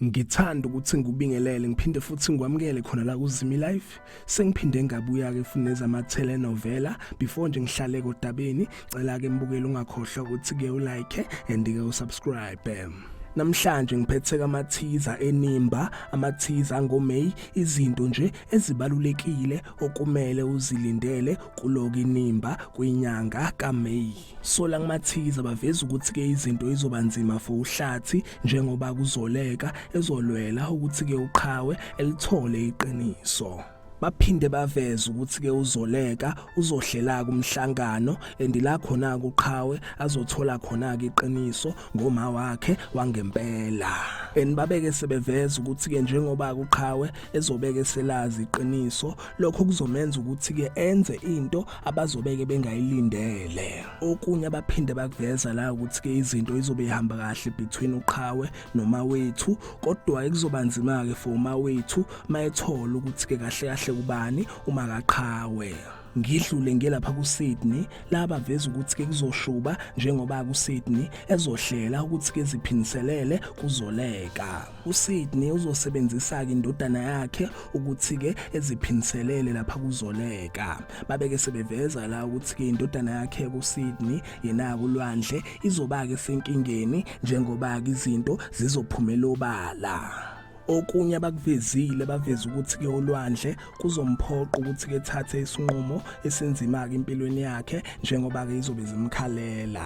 Ngithanda ukuthi ngubingelele ngiphinde futhi ngikwamukele khona la kuZimi Life. Sengiphinde ngabuya ke futhi nezama telenovela before nje ngihlale kodabeni. Cela ke mbukele ungakhohlwa ukuthi ke ulike and ke usubscribe. Namhlanje ngiphethe ama-teaser enimba, ama-teaser ngoMay, izinto nje ezibalulekile okumele uzilindele kuloku inimba kwinyanga kaMay. So la kuma-teaser baveza ukuthi ke izinto izoba nzima for uhlathi njengoba kuzoleka ezolwela ukuthi ke uqhawe elithole iqiniso. Baphinde baveza ukuthi ke uzoleka uzohlela kumhlangano endila khona kuqhawe azothola khona ke iqiniso ngoma wakhe wangempela. Babeke sebeveza ukuthi ke njengoba kuqhawe ezobeke selazi iqiniso lokho kuzomenza ukuthi ke enze into abazobeke bengayilindele. Okunye baphinde bakuveza la ukuthi ke izinto izobe ihamba kahle between uqhawe noma wethu, kodwa kuzoba nzima ke for uma wethu mayethola ukuthi ke kahle kubani uma kaqhawe. Ngidlule ngelapha kuSydney laba veza ukuthi ke kuzoshuba njengoba kuSydney ezohlela ukuthi ke ziphiniselele kuzoleka. uSydney uzosebenzisa ke indodana yakhe ukuthi ke eziphiniselele lapha kuzoleka. Babeke sebeveza la ukuthi ke indodana yakhe kuSydney yena kulwandle izoba ke senkingeni njengoba ke izinto zizophumela obala. Okunye bakuvezile baveza ukuthi ke ulwandle kuzomphoqa ukuthi ke thathe isinqumo esenzima ke empilweni yakhe njengoba ke izobe zimkhalela.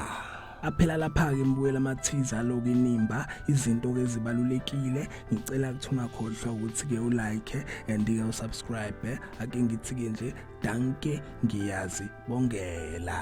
Aphela lapha ke mbukela ama-teaser lo kinimba izinto ke ezibalulekile. Ngicela ukuthi ungakhohlwa ukuthi ke ulike and ke usubscribe. Ake ngithi ke nje danke ngiyazi bongela.